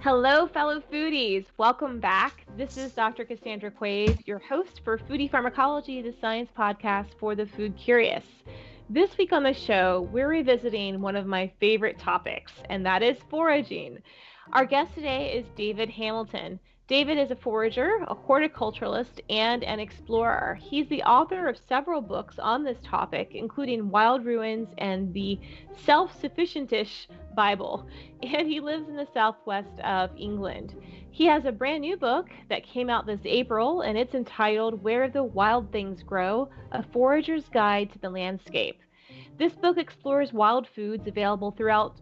Hello, fellow foodies. Welcome back. This is Dr. Cassandra Quaid, your host for Foodie Pharmacology, the science podcast for the food curious. This week on the show, we're revisiting one of my favorite topics, and that is foraging. Our guest today is David Hamilton. David is a forager, a horticulturalist, and an explorer. He's the author of several books on this topic, including Wild Ruins and the Self-Sufficient-ish Bible, and he lives in the southwest of England. He has a brand new book that came out this April, and it's entitled Where the Wild Things Grow, A Forager's Guide to the Landscape. This book explores wild foods available throughout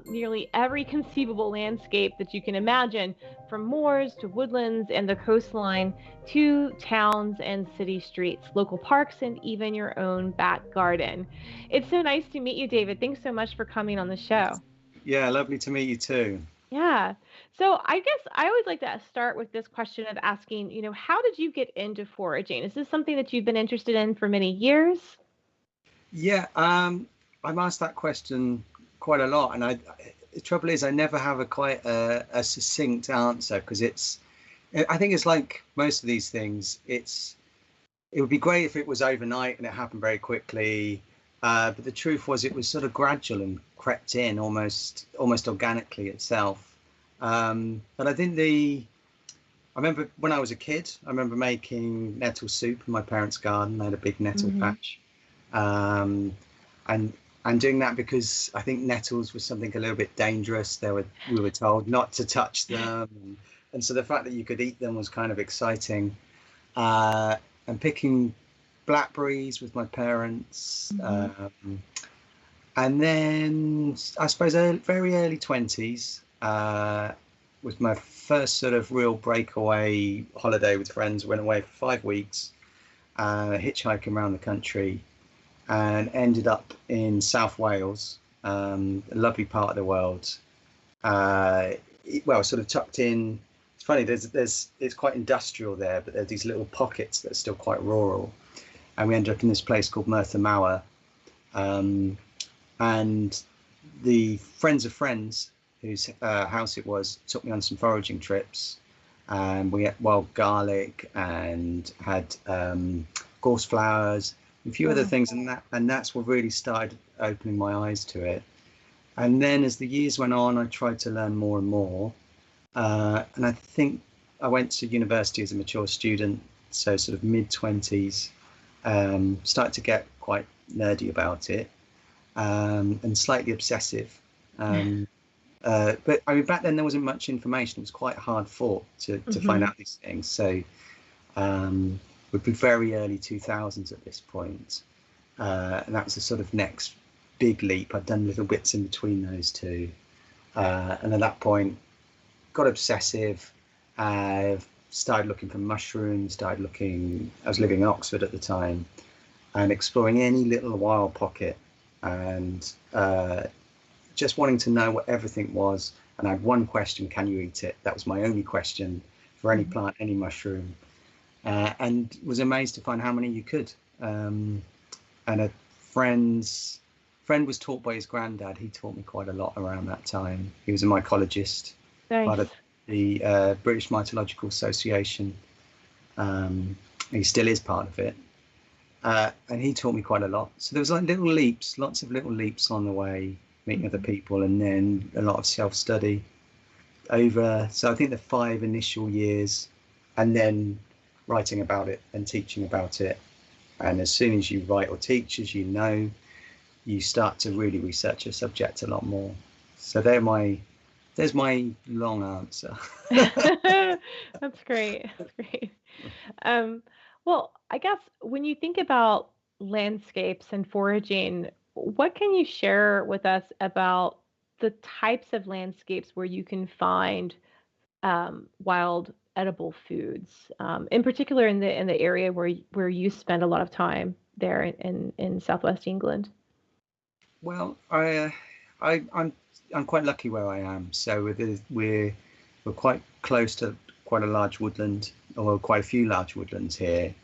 nearly every conceivable landscape that you can imagine, from moors to woodlands and the coastline to towns and city streets, local parks, and even your own back garden. It's so nice to meet you, David. Thanks so much for coming on the show. Yeah, lovely to meet you too. Yeah. So I guess I always like to start with this question of asking, how did you get into foraging? Is this something that you've been interested in for many years? Yeah, I'm asked that question quite a lot, and the trouble is I never have a succinct answer, because I think it's like most of these things. It would be great if it was overnight and it happened very quickly, but the truth was it was sort of gradual and crept in almost organically itself. But I think I remember when I was a kid, I remember making nettle soup in my parents' garden. They had a big nettle patch, and doing that because I think nettles was something a little bit dangerous. We were told not to touch them, and so the fact that you could eat them was kind of exciting. And picking blackberries with my parents, and then I suppose very early 20s was my first sort of real breakaway holiday with friends. Went away for 5 weeks, hitchhiking around the country, and ended up in South Wales, a lovely part of the world. Sort of tucked in. It's funny, it's quite industrial there, but there's these little pockets that are still quite rural. And we ended up in this place called Merthyr Mawr. And the friends of friends whose house it was took me on some foraging trips. We had wild garlic and had gorse flowers, a few other things, and that's what really started opening my eyes to it. And then as the years went on, I tried to learn more and more, and I think I went to university as a mature student, so sort of mid-20s, started to get quite nerdy about it, and slightly obsessive, but I mean, back then there wasn't much information. It was quite hard fought to find out these things, so would be very early 2000s at this point. And that was the sort of next big leap. I'd done little bits in between those two. And at that point, got obsessive. Started looking for mushrooms, I was living in Oxford at the time, and exploring any little wild pocket, and just wanting to know what everything was. And I had one question: can you eat it? That was my only question for any plant, any mushroom. And was amazed to find how many you could. And a friend was taught by his granddad. He taught me quite a lot around that time. He was a mycologist, part of the British Mycological Association. He still is part of it. And he taught me quite a lot. So there was like lots of little leaps on the way, meeting other people, and then a lot of self-study so I think the 5 initial years, and then writing about it and teaching about it. And as soon as you write or teach, as you know, you start to really research a subject a lot more. So there's my long answer. That's great. Well, I guess when you think about landscapes and foraging, what can you share with us about the types of landscapes where you can find wild edible foods, in particular in the area where you spend a lot of time there in southwest England? Well, I'm quite lucky where I am. So we're quite close to quite a large woodland, or quite a few large woodlands here,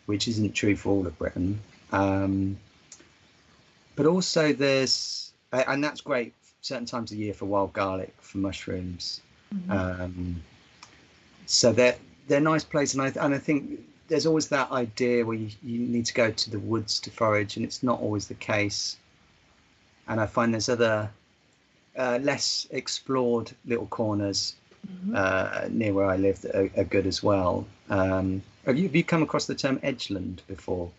which isn't true for all of Britain. But also and that's great certain times of year for wild garlic, for mushrooms. Mm-hmm. So they're nice places, and I think there's always that idea where you need to go to the woods to forage, and it's not always the case. And I find there's other less explored little corners near where I live that are good as well. Have you come across the term edgeland before?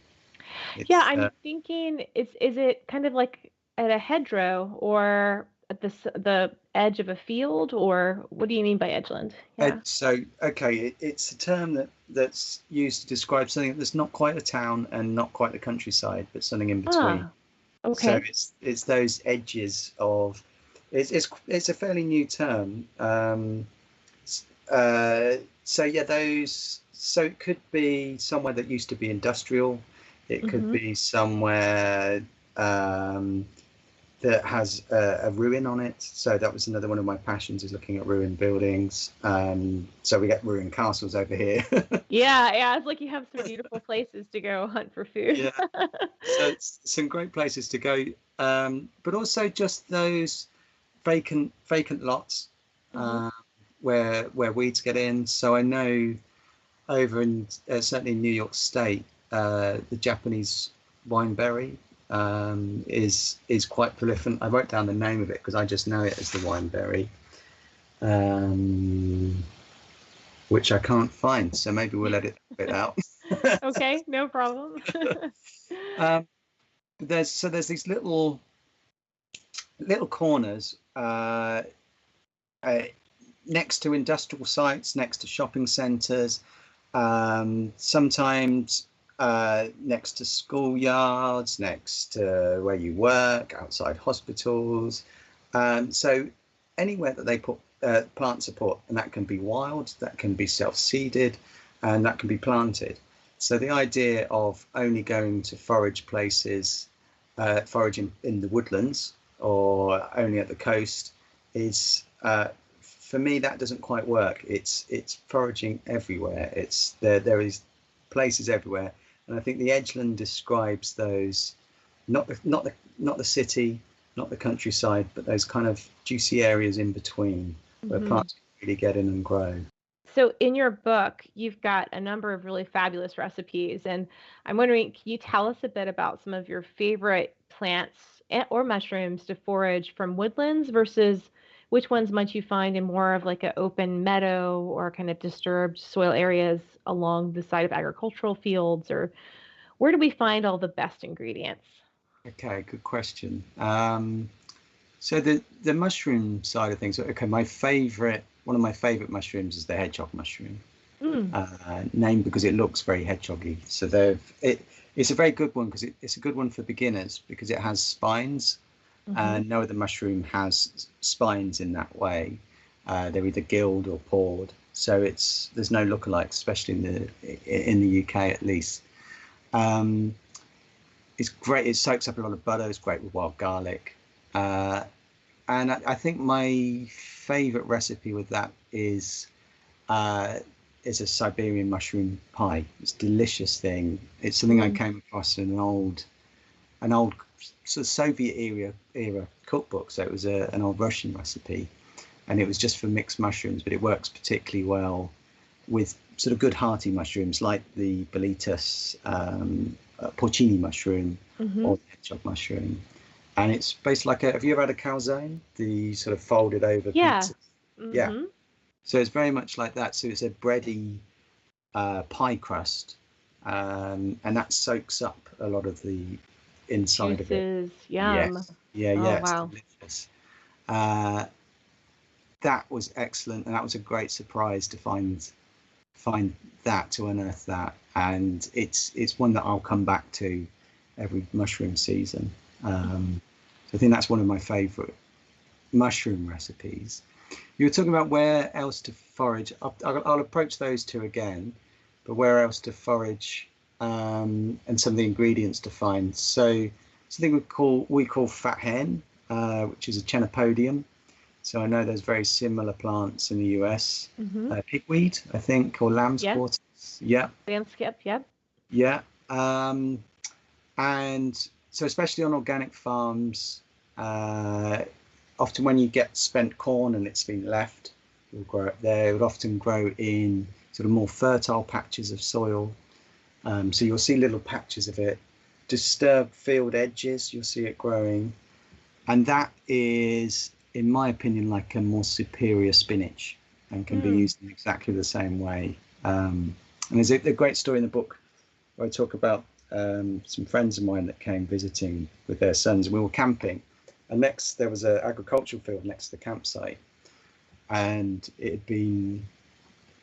Yeah, It's I'm thinking, is it kind of like at a hedgerow or at the edge of a field, or what do you mean by edgeland? Yeah. so okay. It's a term that's used to describe something that's not quite a town and not quite the countryside, but something in between. Ah, So okay. it's those edges of it's a fairly new term. So yeah, those. So it could be somewhere that used to be industrial. It could Mm-hmm. be somewhere that has a ruin on it. So that was another one of my passions, is looking at ruined buildings. So we get ruined castles over here. Yeah, yeah. It's like you have some beautiful places to go hunt for food. Yeah. So it's some great places to go, but also just those vacant lots Hmm. where weeds get in. So I know over in certainly in New York State, the Japanese wineberry is quite prolific. I wrote down the name of it because I just know it as the wineberry, um, which I can't find. So maybe we'll edit it out. Okay, no problem. um, there's these little corners uh, next to industrial sites, next to shopping centres, sometimes next to schoolyards, next to where you work, outside hospitals. So anywhere that they put plants are put, and that can be wild, that can be self-seeded, and that can be planted. So the idea of only going to forage places, foraging in the woodlands or only at the coast, is for me that doesn't quite work. It's foraging everywhere. It's there is places everywhere, and I think the edgeland describes those, not the city, not the countryside, but those kind of juicy areas in between where Hmm. plants can really get in and grow. So in your book, you've got a number of really fabulous recipes, and I'm wondering, can you tell us a bit about some of your favorite plants or mushrooms to forage from woodlands versus which ones might you find in more of like an open meadow or kind of disturbed soil areas along the side of agricultural fields, or where do we find all the best ingredients? Okay, good question. So the mushroom side of things. Okay, one of my favorite mushrooms is the hedgehog mushroom, Mm. named because it looks very hedgehoggy. So it's a very good one because it's a good one for beginners because it has spines, Hmm. and no other mushroom has spines in that way. They're either gilled or poured, so there's no lookalikes, especially in the UK at least. Um, it's great. It soaks up a lot of butter. It's great with wild garlic. Uh, and I think my favorite recipe with that uh, is a Siberian mushroom pie. It's a delicious thing. It's something I Mm. came across in an old sort of Soviet era cookbook. So it was an old Russian recipe, and it was just for mixed mushrooms, but it works particularly well with sort of good hearty mushrooms like the Boletus porcini mushroom Hmm. or the hedgehog mushroom. And it's based like have you ever had a calzone? The sort of folded over Yeah. pizza. Yeah. Hmm. So it's very much like that. So it's a bready pie crust, and that soaks up a lot of the inside of it. Juices. Yum. Yes. Yeah, Oh, yeah, it's wow. delicious. Uh, that was excellent, and that was a great surprise to find that, to unearth that, and it's one that I'll come back to every mushroom season. So I think that's one of my favourite mushroom recipes. You were talking about where else to forage. I'll approach those two again, but where else to forage, and some of the ingredients to find. So something we call fat hen, which is a chenopodium. So I know there's very similar plants in the US. Hmm. Pigweed, I think, or lamb's Yes. quarters. Yeah, Landscape. Yep. yeah. And so especially on organic farms, uh, often when you get spent corn and it's been left, it will grow up there. It would often grow in sort of more fertile patches of soil. So you'll see little patches of it. Disturbed field edges, you'll see it growing. And that is, in my opinion, like a more superior spinach and can be used in exactly the same way. And there's a great story in the book where I talk about some friends of mine that came visiting with their sons. We were camping, and next there was an agricultural field next to the campsite, and it had been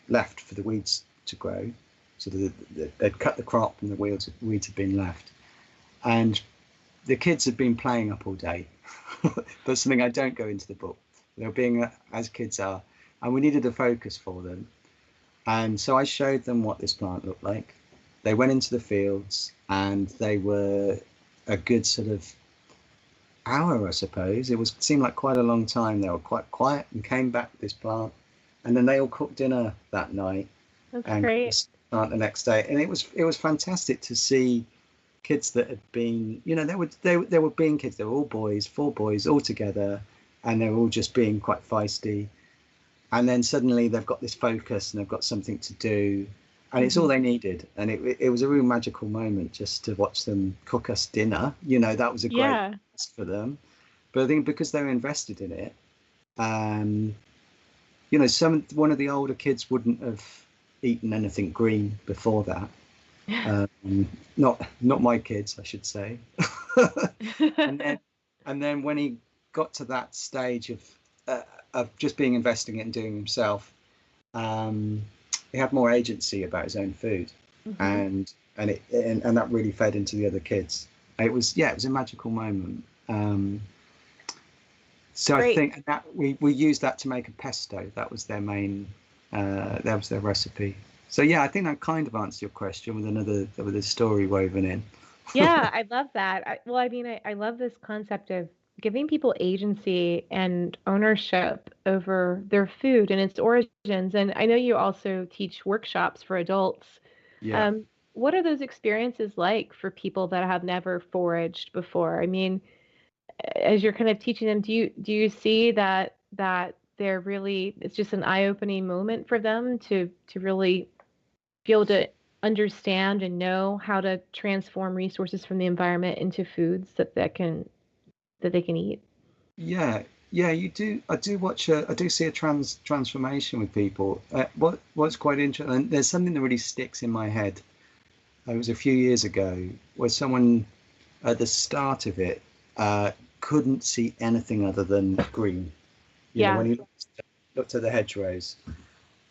left for the weeds to grow. So they'd cut the crop and the weeds had been left. And the kids had been playing up all day. That's something I don't go into the book. They were being as kids are, and we needed a focus for them. And so I showed them what this plant looked like. They went into the fields, and they were a good sort of hour, I suppose. Seemed like quite a long time. They were quite quiet and came back with this plant, and then they all cooked dinner that night. That's and great. Plant the next day, and it was fantastic to see kids that had been, they were being kids. They were all boys, 4 boys all together, and they were all just being quite feisty. And then suddenly they've got this focus and they've got something to do, and it's all they needed. And it was a real magical moment just to watch them cook us dinner. That was a great test for them. But I think because they were invested in it, one of the older kids wouldn't have eaten anything green before that. Not my kids, I should say. and then when he got to that stage of just being investing it and doing himself, he had more agency about his own food, and that really fed into the other kids. It was a magical moment. So Great. I think that we used that to make a pesto. That was their main. That was their recipe. So I think that kind of answers your question with a story woven in. Yeah, I love that. I love this concept of giving people agency and ownership over their food and its origins. And I know you also teach workshops for adults. Yeah. What are those experiences like for people that have never foraged before? I mean, as you're kind of teaching them, do you see that they're really, it's just an eye-opening moment for them to really be able to understand and know how to transform resources from the environment into foods that they can eat? Yeah, you do. I do see a transformation with people. What's quite interesting, and there's something that really sticks in my head. It was a few years ago where someone at the start of it couldn't see anything other than green. When he looked at the hedgerows,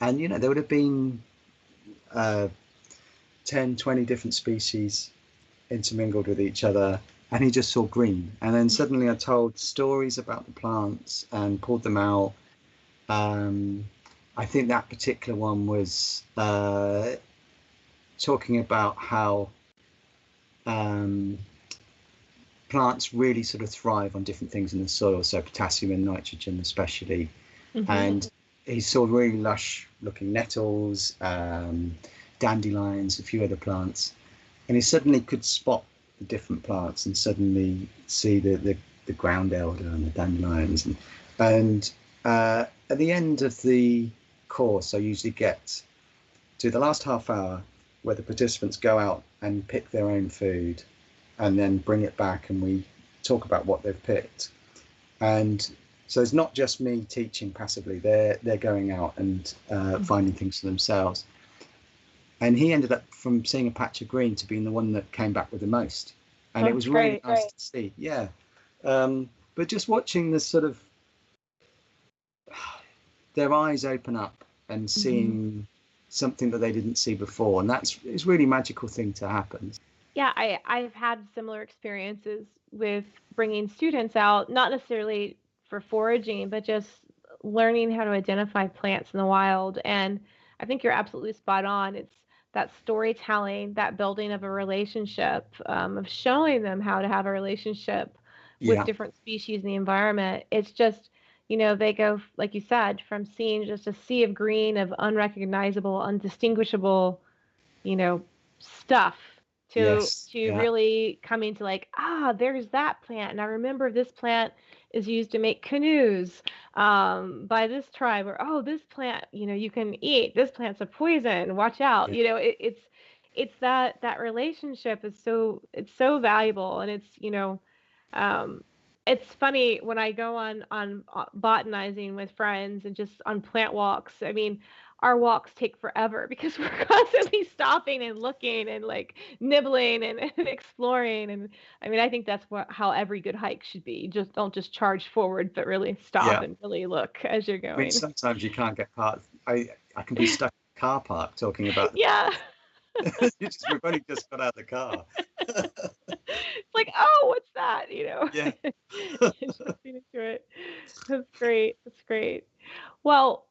and there would have been 10, 20 different species intermingled with each other, and he just saw green. And then suddenly I told stories about the plants and pulled them out. I think that particular one was talking about how plants really sort of thrive on different things in the soil, so potassium and nitrogen especially. And he saw really lush looking nettles, dandelions, a few other plants, and he suddenly could spot the different plants and suddenly see the ground elder and the dandelions. And at the end of the course, I usually get to the last half hour where the participants go out and pick their own food and then bring it back, and we talk about what they've picked. And so it's not just me teaching passively, they're going out and finding things for themselves. And he ended up, from seeing a patch of green, to being the one that came back with the most. And it was really nice to see. Yeah. But just watching this sort of, their eyes open up and seeing something that they didn't see before. And it's really a magical thing to happen. Yeah, I've had similar experiences with bringing students out, not necessarily for foraging, but just learning how to identify plants in the wild. And I think you're absolutely spot on. It's that storytelling, that building of a relationship, of showing them how to have a relationship with different species in the environment. It's just, they go, like you said, from seeing just a sea of green, of unrecognizable, undistinguishable, stuff, to really coming to like, there's that plant, and I remember this plant is used to make canoes by this tribe, or oh, this plant, you can eat. This plant's a poison. Watch out. Yeah. It's that relationship is it's so valuable, and um, it's funny when I go on botanizing with friends and just on plant walks. I mean, our walks take forever because we're constantly stopping and looking and like nibbling and exploring. And I mean, I think that's how every good hike should be. Just don't just charge forward, but really stop Yeah. and really look as you're I mean, going. sometimes you can't get past. I can be stuck in a car park talking about Yeah. we've only just got out of the car. It's like, oh, what's that? Yeah. Just into it. That's great. That's great. Well,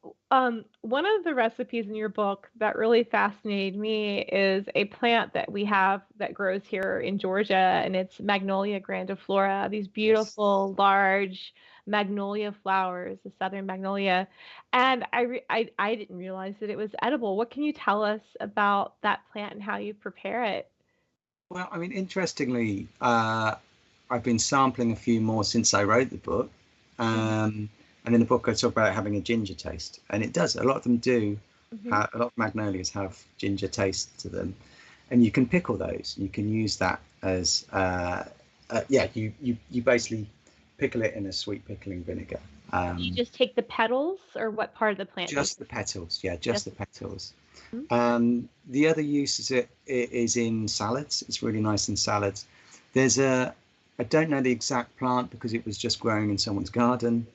one of the recipes in your book that really fascinated me is a plant that we have that grows here in Georgia, and it's Magnolia Grandiflora, these Yes. beautiful, large magnolia flowers, the southern magnolia. And I didn't realize that it was edible. What can you tell us about that plant and how you prepare it? Well, I mean, interestingly, I've been sampling a few more since I wrote the book. Mm-hmm. And in the book, I talk about having a ginger taste, and it does. A lot of them do. Mm-hmm. A lot of magnolias have ginger taste to them, and you can pickle those. You can use that as yeah. You basically pickle it in a sweet pickling vinegar. You just take the petals, or what part of the plant do you Just the petals, yeah, just just the petals. Mhm. The other use is in salads. It's really nice in salads. I don't know the exact plant because it was just growing in someone's garden.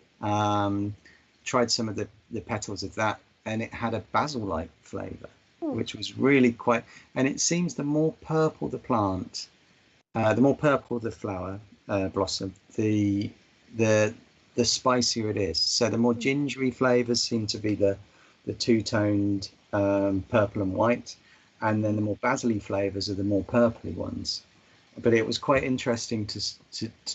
Tried some of the petals of that, and it had a basil-like flavor, Hmm. which was really quite. And it seems the more purple the plant, the more purple the flower blossom, the spicier it is. So the more gingery flavors seem to be the two-toned purple and white, and then the more basil-y flavors are the more purpley ones. But it was quite interesting to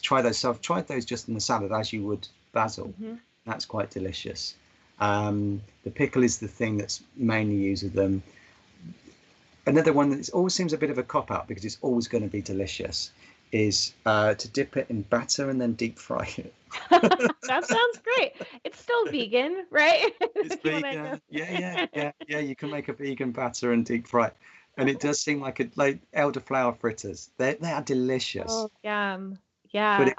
try those. So I've tried those just in the salad as you would basil. Mm-hmm. That's quite delicious. The pickle is the thing that's mainly used with them. Another one that always seems a bit of a cop out because it's always going to be delicious is to dip it in batter and then deep fry it. That sounds great. It's still vegan, right? It's If you wanna go. vegan. Yeah. You can make a vegan batter and deep fry it. And it does seem like elderflower fritters. They are delicious. Oh, yum. But Yeah,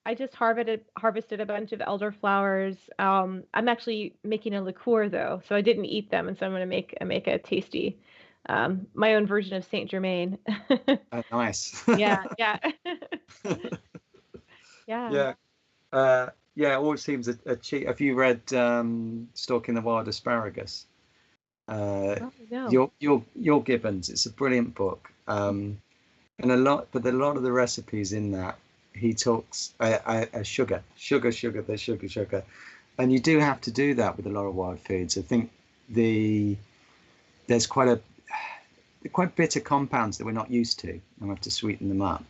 I just harvested a bunch of elderflowers. I'm actually making a liqueur though, so I didn't eat them, and so I'm gonna make a tasty, my own version of Saint Germain. nice. Yeah, yeah, yeah. Yeah. Yeah, it always seems a cheat. Have you read Stalking the Wild Asparagus? Oh no. Your Gibbons. It's a brilliant book. And a lot of the recipes in that he talks sugar, and you do have to do that with a lot of wild foods. I think there's quite bitter compounds that we're not used to, and we have to sweeten them up.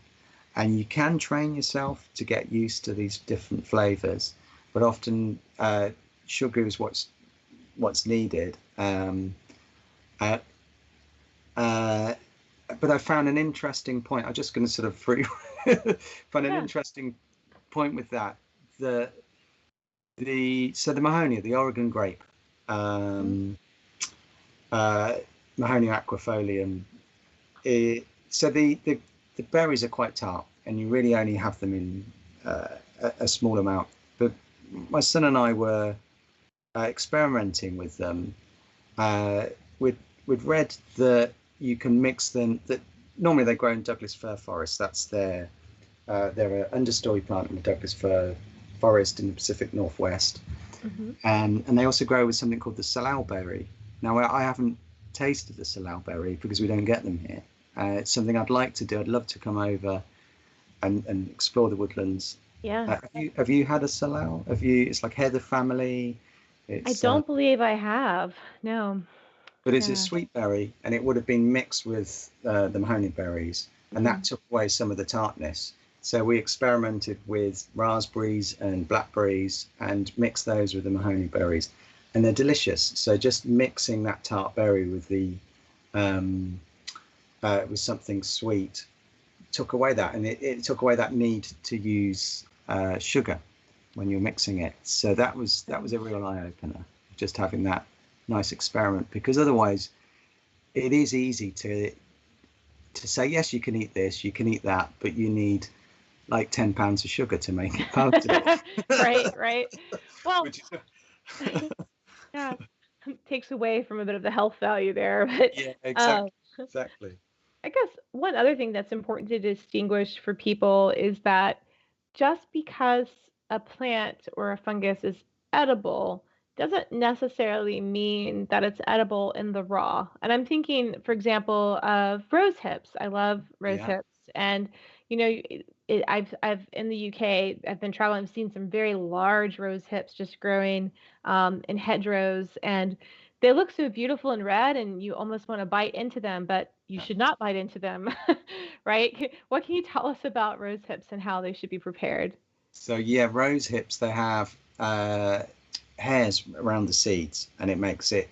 And you can train yourself to get used to these different flavors, but often sugar is what's needed. Uh, but I found an interesting point. I'm just going to sort of find an Yeah. interesting point with that. The Mahonia, the Oregon grape, Mahonia aquifolium. So the berries are quite tart, and you really only have them in a small amount. But my son and I were experimenting with them. We'd read that you can mix them. That normally they grow in Douglas fir forests. They're an understory plant in the Douglas fir forest in the Pacific Northwest, Mm-hmm. and they also grow with something called the salal berry. Now I haven't tasted the salal berry because we don't get them here. It's something I'd like to do. I'd love to come over and explore the woodlands. Yeah. Have you had a salal? Have you? It's like heather family. I It's don't believe I have. No. but it's a Yeah. sweet berry, and it would have been mixed with the mahoney berries, and Mm. that took away some of the tartness. So we experimented with raspberries and blackberries and mixed those with the mahoney berries, and they're delicious. So just mixing that tart berry with with something sweet took away that, and it took away that need to use sugar. when you're mixing it. So that was a real eye opener, just having that nice experiment, because otherwise it is easy to say, yes, you can eat this, you can eat that, but you need like 10 pounds of sugar to make it palatable. Right. Well, Which is yeah, takes away from a bit of the health value there. But yeah, uh, exactly. I guess one other thing that's important to distinguish for people is that just because a plant or a fungus is edible doesn't necessarily mean that it's edible in the raw. And I'm thinking, for example, of rose hips. I love rose Yeah. hips, and I've in the UK. I've been traveling. I've seen some very large rose hips just growing in hedgerows, and they look so beautiful and red, and you almost want to bite into them, but you should not bite into them, right? What can you tell us about rose hips and how they should be prepared? So yeah, rose hips, they have hairs around the seeds, and it makes it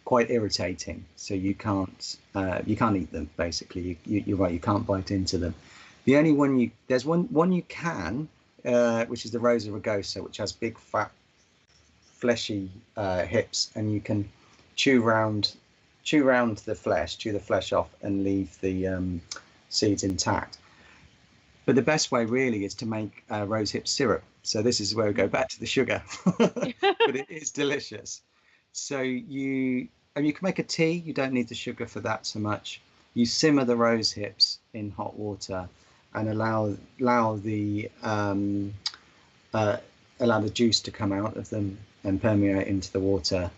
quite irritating. So you can't eat them basically. You're right, you can't bite into them. The only one there's one you can, which is the Rosa rugosa, which has big fat fleshy hips, and you can chew round the flesh off, and leave the seeds intact. But the best way really is to make rosehip syrup. So this is where we go back to the sugar, but it is delicious. So you can make a tea. You don't need the sugar for that so much. You simmer the rose hips in hot water, and allow the juice to come out of them and permeate into the water,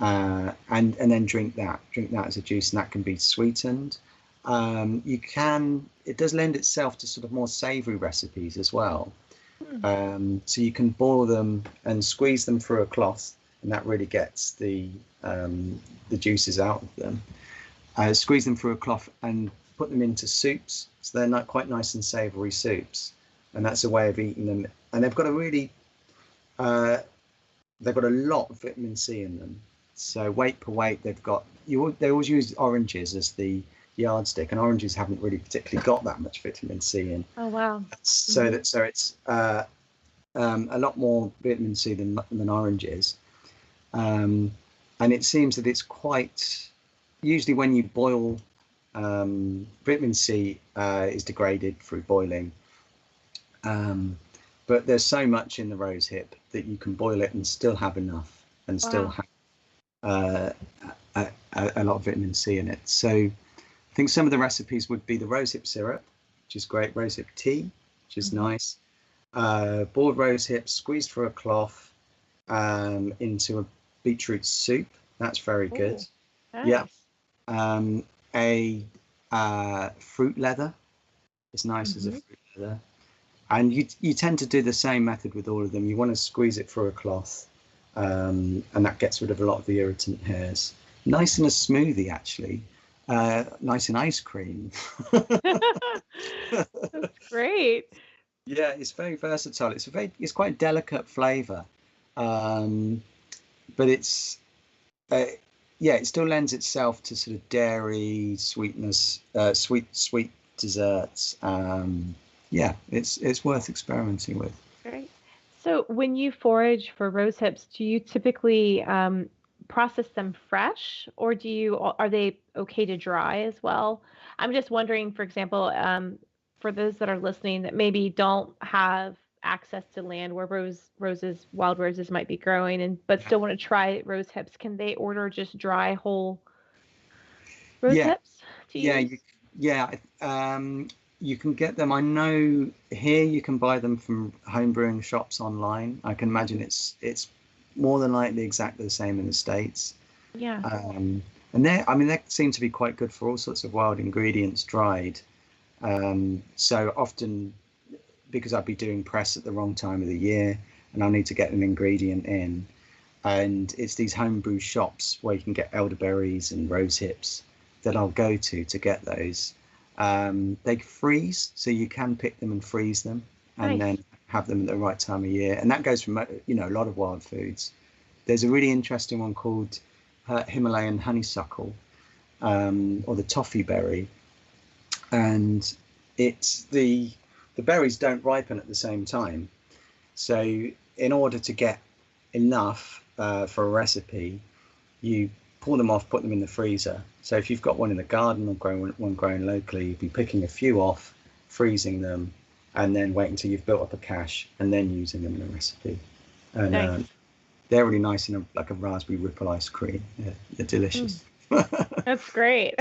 and then drink that as a juice, and that can be sweetened. It does lend itself to sort of more savory recipes as well. So you can boil them and squeeze them through a cloth, and that really gets the juices out of them. Squeeze them through a cloth and put them into soups, so they're not quite nice and savory soups, and that's a way of eating them. And they've got a lot of vitamin C in them. So weight per weight, they always use oranges as the yardstick, and oranges haven't really particularly got that much vitamin C in. Oh wow! So it's a lot more vitamin C than oranges, and it seems that it's quite usually when you boil, vitamin C is degraded through boiling, but there's so much in the rose hip that you can boil it and still have enough, and still have a lot of vitamin C in it. So I think some of the recipes would be the rosehip syrup, which is great, rosehip tea, which is nice, boiled rose hips squeezed through a cloth into a beetroot soup. That's very good. Nice. Yeah. A fruit leather is nice as a fruit leather. And you tend to do the same method with all of them. You want to squeeze it through a cloth, and that gets rid of a lot of the irritant hairs. Nice in a smoothie, actually. Nice in ice cream. That's great. Yeah, it's very versatile. It's quite a delicate flavour, but it still lends itself to sort of dairy, sweetness, sweet desserts. It's worth experimenting with. Great. So when you forage for rose hips, do you typically process them fresh, or are they okay to dry as well? I'm just wondering, for example, for those that are listening that maybe don't have access to land where wild roses might be growing, but still want to try rose hips, can they order just dry whole rose hips to use? You can get them. I know here you can buy them from home brewing shops online. I can imagine it's more than likely exactly the same in the States. Yeah. And they seem to be quite good for all sorts of wild ingredients dried. So often, because I'd be doing press at the wrong time of the year, and I need to get an ingredient in, and it's these homebrew shops where you can get elderberries and rose hips that I'll go to get those. They freeze, so you can pick them and freeze them, and then have them at the right time of year. And that goes for a lot of wild foods. There's a really interesting one called Himalayan honeysuckle, or the toffee berry, and it's the berries don't ripen at the same time, So in order to get enough for a recipe, you pull them off, put them in the freezer. So if you've got one in the garden or one growing locally, you'd be picking a few off, freezing them, and then wait until you've built up a cache, and then using them in a recipe. And Nice. they're really nice in like a raspberry ripple ice cream. Yeah, they're delicious. That's great.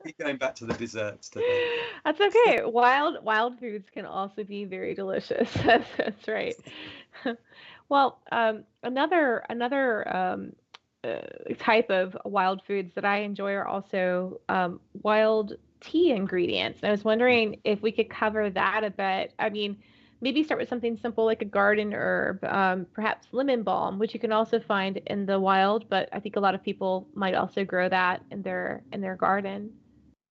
Keep going back to the desserts today. That's okay. Wild foods can also be very delicious. That's right. Well, another type of wild foods that I enjoy are also wild tea ingredients. I was wondering if we could cover that a bit. I mean, maybe start with something simple like a garden herb, perhaps lemon balm, which you can also find in the wild, but I think a lot of people might also grow that in their garden.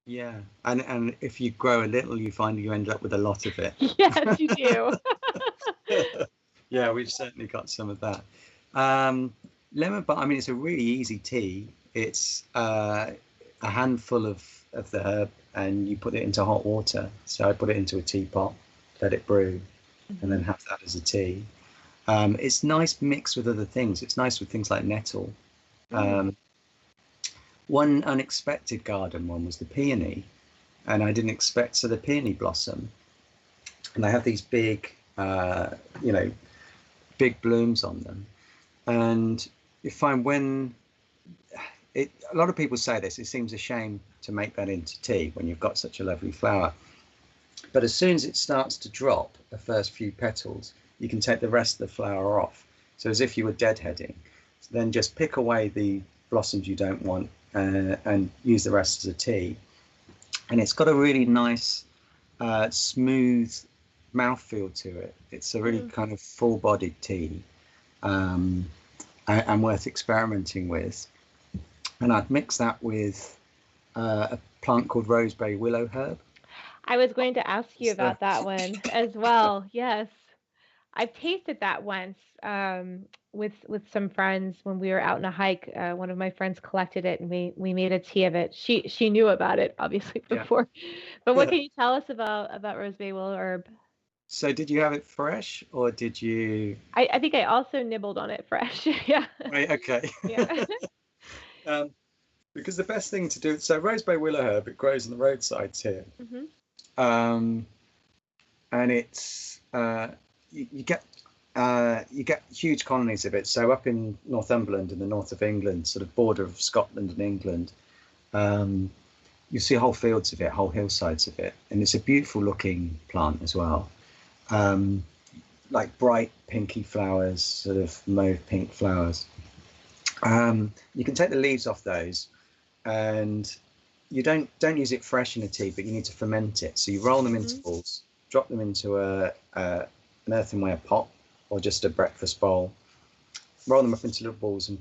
Yeah, and if you grow a little, you find you end up with a lot of it. Yes, you do. Yeah, we've certainly got some of that. Lemon balm, I mean, it's a really easy tea. It's a handful of the herb, and you put it into hot water. So I put it into a teapot, let it brew, and then have that as a tea. It's nice mixed with other things. It's nice with things like nettle. One unexpected garden one was the peony, and I didn't expect. So the peony blossom, and they have these big, big blooms on them, and you find when a lot of people say this, it seems a shame to make that into tea when you've got such a lovely flower. But as soon as it starts to drop the first few petals, you can take the rest of the flower off. So as if you were deadheading. So then just pick away the blossoms you don't want and use the rest as a tea. And it's got a really nice, smooth mouthfeel to it. It's a really kind of full-bodied tea, and worth experimenting with. And I'd mix that with a plant called Roseberry willow herb. I was going to ask you about that one as well. Yes. I've tasted that once with some friends when we were out on a hike. One of my friends collected it, and we made a tea of it. She knew about it obviously before. Yeah. But what can you tell us about roseberry willow herb? So did you have it fresh, or did you? I think I also nibbled on it fresh. Yeah. Right. Okay. Yeah. Because the best thing to do. So roseberry willow herb, it grows on the roadsides here. And it's you get huge colonies of it. So up in Northumberland, in the north of England, sort of border of Scotland and England, you see whole fields of it, whole hillsides of it, and it's a beautiful looking plant as well. Like bright pinky flowers, sort of mauve pink flowers. You can take the leaves off those, and you don't use it fresh in a tea, but you need to ferment it. So you roll them into balls, drop them into an earthenware pot or just a breakfast bowl, roll them up into little balls and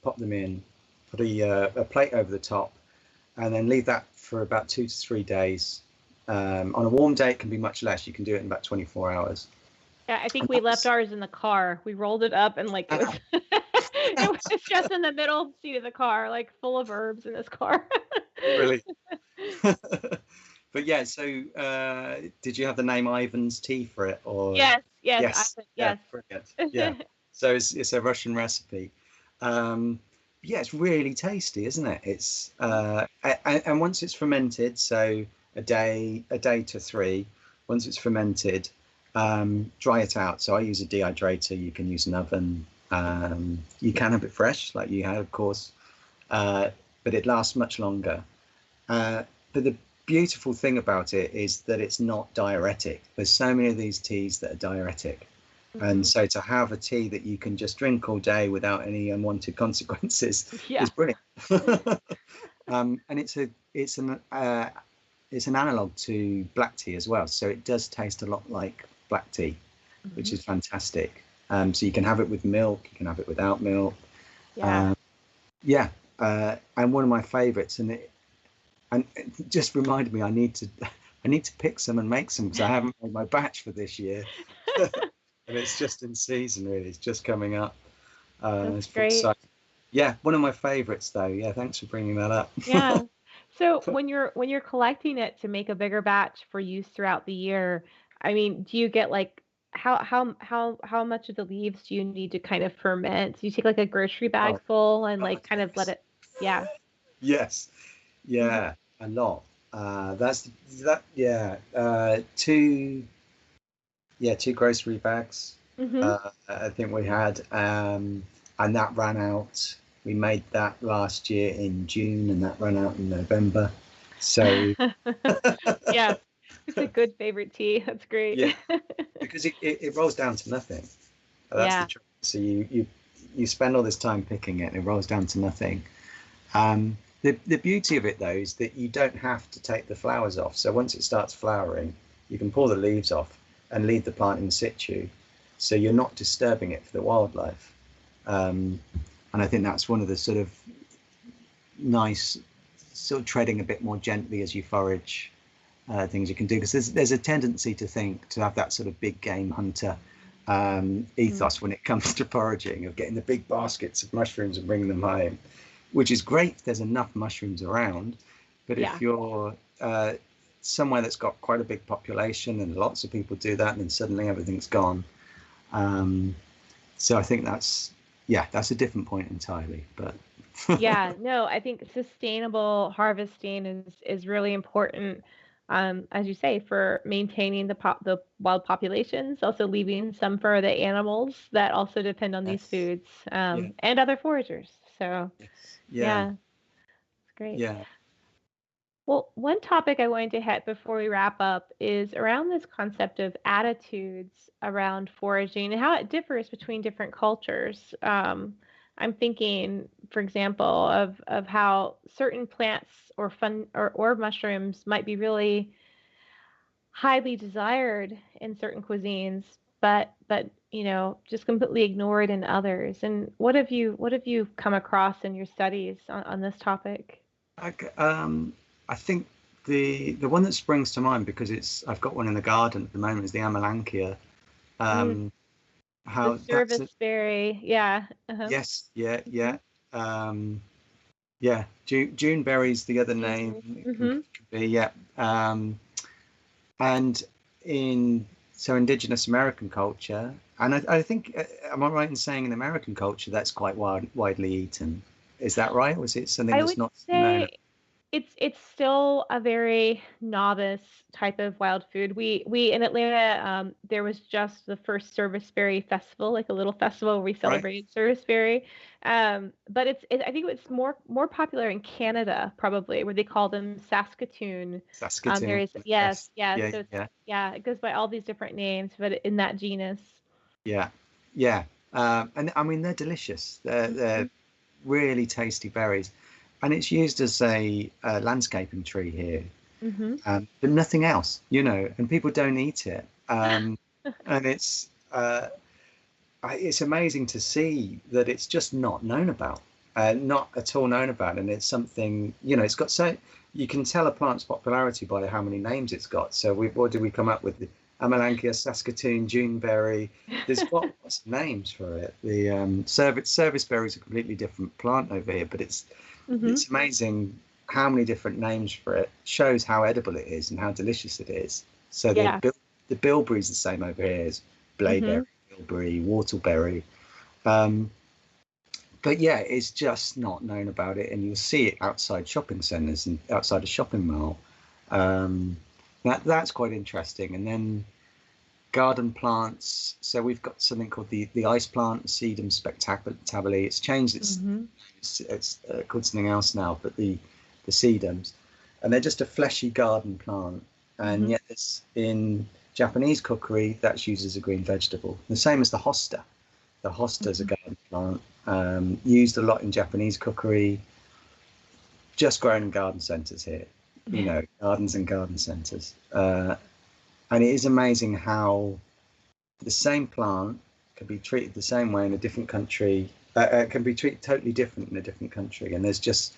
pop them in, put a plate over the top, and then leave that for about 2 to 3 days. On a warm day, it can be much less. You can do it in about 24 hours. Yeah, I think we left ours in the car. We rolled it up and it was, it was just in the middle seat of the car, like full of herbs in this car. Really? But yeah, so did you have the name Ivan's tea for it, or? Yes. Yes. Ivan, yes. Yeah, brilliant. Yeah. So it's a Russian recipe. Yeah, it's really tasty, isn't it? It's and once it's fermented, so a day to 3. Once it's fermented, dry it out. So I use a dehydrator. You can use an oven. You can have it fresh, like you have, of course, but it lasts much longer. But the beautiful thing about it is that it's not diuretic. There's so many of these teas that are diuretic. And so to have a tea that you can just drink all day without any unwanted consequences is brilliant. And it's an analog to black tea as well. So it does taste a lot like black tea, which is fantastic. So you can have it with milk, you can have it without milk. And one of my favorites, and it just reminded me I need to pick some and make some, because I haven't made my batch for this year. And it's just in season, really. It's just coming up. That's great. Yeah, one of my favorites, though. Yeah, thanks for bringing that up. Yeah. So when you're collecting it to make a bigger batch for use throughout the year, I mean, do you get like how much of the leaves do you need to kind of ferment? Do you take like a grocery bag Oh, full and like God, kind of let yes. it? Yeah. Yes. Mm-hmm. Yeah. A lot. That's that. Yeah. Two. Yeah, two grocery bags. Mm-hmm. I think we had, and that ran out. We made that last year in June, and that ran out in November. So Yeah, it's a good favorite tea. That's great. yeah, because it rolls down to nothing. That's the Yeah. trick. So you spend all this time picking it, and it rolls down to nothing. The beauty of it though is that you don't have to take the flowers off. So once it starts flowering, you can pull the leaves off and leave the plant in situ. So you're not disturbing it for the wildlife. Um, and I think that's one of the sort of nice, sort of treading a bit more gently as you forage things you can do, because there's a tendency to think to have that sort of big game hunter Mm. ethos when it comes to foraging, of getting the big baskets of mushrooms and bringing them home, which is great if there's enough mushrooms around. But Yeah. if you're somewhere that's got quite a big population and lots of people do that, and then suddenly everything's gone. Um, so I think that's a different point entirely. But Yeah, no, I think sustainable harvesting is really important, as you say, for maintaining the wild populations, also leaving some for the animals that also depend on these yes, foods, yeah, and other foragers. So yes, yeah, yeah, it's great. yeah. Well, one topic I wanted to hit before we wrap up is around this concept of attitudes around foraging and how it differs between different cultures. I'm thinking, for example, of how certain plants or or mushrooms might be really highly desired in certain cuisines, but just completely ignored in others. And what have you come across in your studies on this topic? I think the one that springs to mind, because I've got one in the garden at the moment, is the Amelanchier. Um, The how that's service berry, yeah. Uh-huh. yes, yeah, Hmm. yeah, yeah. Juneberry's the other name. Juneberry. It Hmm. could be, yeah. And in so indigenous American culture, and I think, am I right in saying in American culture that's quite widely eaten? Is that right? Was it something I that's would not known? say it's still a very novice type of wild food. We in Atlanta, there was just the first Serviceberry festival, like a little festival where we Right? celebrated Serviceberry. But I think it's more popular in Canada probably, where they call them Saskatoon. There Saskatoon. is, yes, Yes. yeah. Yeah. So it's, Yeah. yeah, it goes by all these different names, but in that genus. Yeah. Yeah. And I mean, they're delicious. They're Hmm. really tasty berries, and it's used as a landscaping tree here, Hmm. but nothing else, and people don't eat it. And it's amazing to see that it's just not known about, not at all known about, and it's something, it's got so you can tell a plant's popularity by how many names it's got. So what did we come up with? The Amelanchier, Saskatoon, Juneberry. There's got lots of names for it. The serviceberry is a completely different plant over here, but it's Hmm. it's amazing how many different names for it. Shows how edible it is and how delicious it is. So Yeah. the bilberry's the same over here as blaeberry, Hmm. bilberry, whortleberry. Um, but yeah, it's just not known about it, and you'll see it outside shopping centres and outside a shopping mall. Um, that's quite interesting. And then garden plants. So we've got something called the ice plant, Sedum spectacularly. It's changed. Hmm. It's called something else now, but the sedums, and they're just a fleshy garden plant. And Hmm. yet, it's in Japanese cookery that's used as a green vegetable. The same as the hosta. The hosta is a Hmm. garden plant, used a lot in Japanese cookery, just grown in garden centres here. Gardens and garden centres. And it is amazing how the same plant can be treated the same way in a different country. Can be treated totally different in a different country, and there's just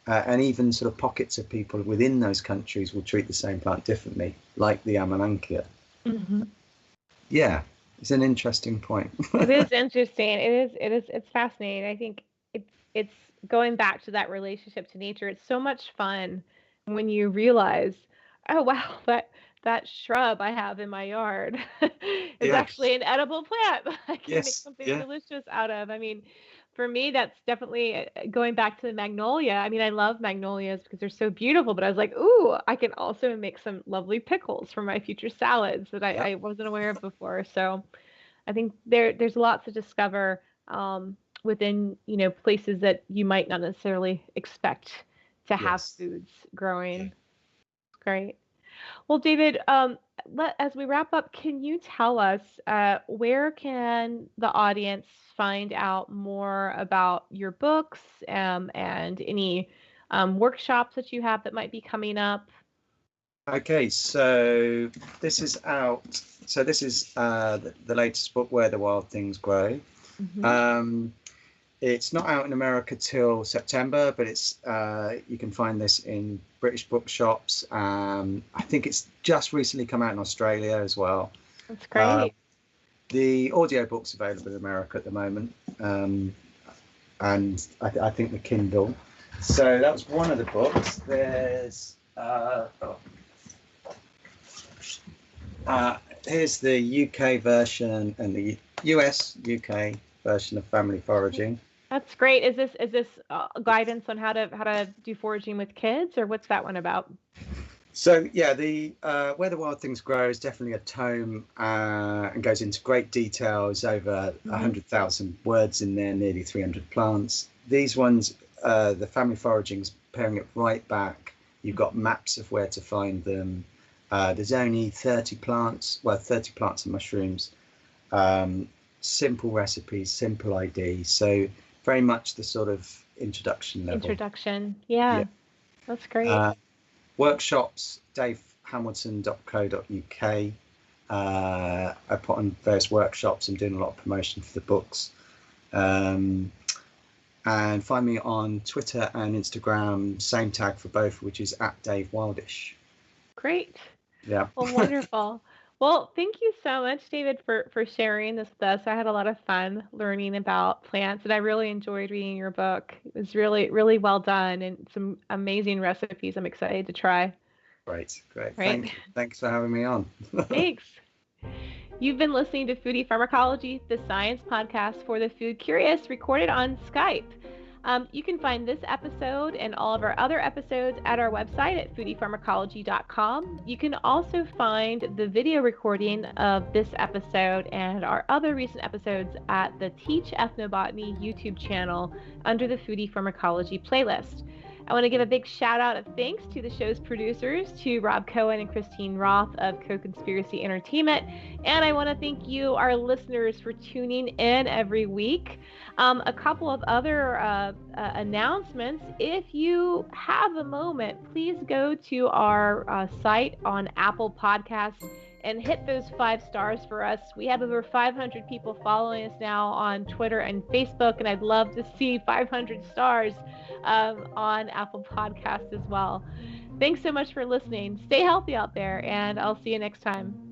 and even sort of pockets of people within those countries will treat the same plant differently, like the Amelanchier. Hmm. Yeah, it's an interesting point. It is interesting. It's fascinating. I think it's going back to that relationship to nature. It's so much fun when you realize, oh wow, that shrub I have in my yard is Yeah. actually an edible plant that I can make Yes. something Yeah. delicious out of. I mean, for me, that's definitely going back to the magnolia. I mean, I love magnolias because they're so beautiful, but I was like, ooh, I can also make some lovely pickles for my future salads that Yeah. I wasn't aware of before. So I think there's lots to discover within, places that you might not necessarily expect to have Yes. foods Yeah. growing. Great. Well, David, as we wrap up, can you tell us where can the audience find out more about your books and any workshops that you have that might be coming up? Okay, so this is out. So this is the latest book, Where the Wild Things Grow. Hmm. Um, it's not out in America till September, but it's you can find this in British bookshops. I think it's just recently come out in Australia as well. That's Uh, great. the audiobook's available in America at the moment, and I think the Kindle. So that was one of the books. There's here's the UK version and the UK version of Family Foraging. That's great. Is this guidance on how to do foraging with kids, or what's that one about? So yeah, the Where the Wild Things Grow is definitely a tome and goes into great details, over Hmm. 100,000 words in there, nearly 300 plants. These ones, the Family Foraging's paring it right back. You've got maps of where to find them. There's only 30 plants, well, 30 plants and mushrooms. Um, Simple recipes, simple ID. So very much the sort of introduction level. Introduction. Yeah. Yeah, that's great. Uh, Workshops, davehamilton.co.uk. I put on various workshops. I'm doing a lot of promotion for the books. Um, and find me on Twitter and Instagram, same tag for both, which is at Dave Wildish. Great. Yeah. Well, wonderful. Well, thank you so much, David, for sharing this with us. I had a lot of fun learning about plants, and I really enjoyed reading your book. It was really, really well done and some amazing recipes I'm excited to try. Great, great. Right? Thanks for having me on. Thanks. You've been listening to Foodie Pharmacology, the science podcast for the food curious, recorded on Skype. You can find this episode and all of our other episodes at our website at foodiepharmacology.com. You can also find the video recording of this episode and our other recent episodes at the Teach Ethnobotany YouTube channel under the Foodie Pharmacology playlist. I want to give a big shout out of thanks to the show's producers, to Rob Cohen and Christine Roth of Co-Conspiracy Entertainment. And I want to thank you, our listeners, for tuning in every week. A couple of other announcements. If you have a moment, please go to our site on Apple Podcasts and hit those 5 stars for us. We have over 500 people following us now on Twitter and Facebook, and I'd love to see 500 stars on Apple Podcasts as well. Thanks so much for listening. Stay healthy out there, and I'll see you next time.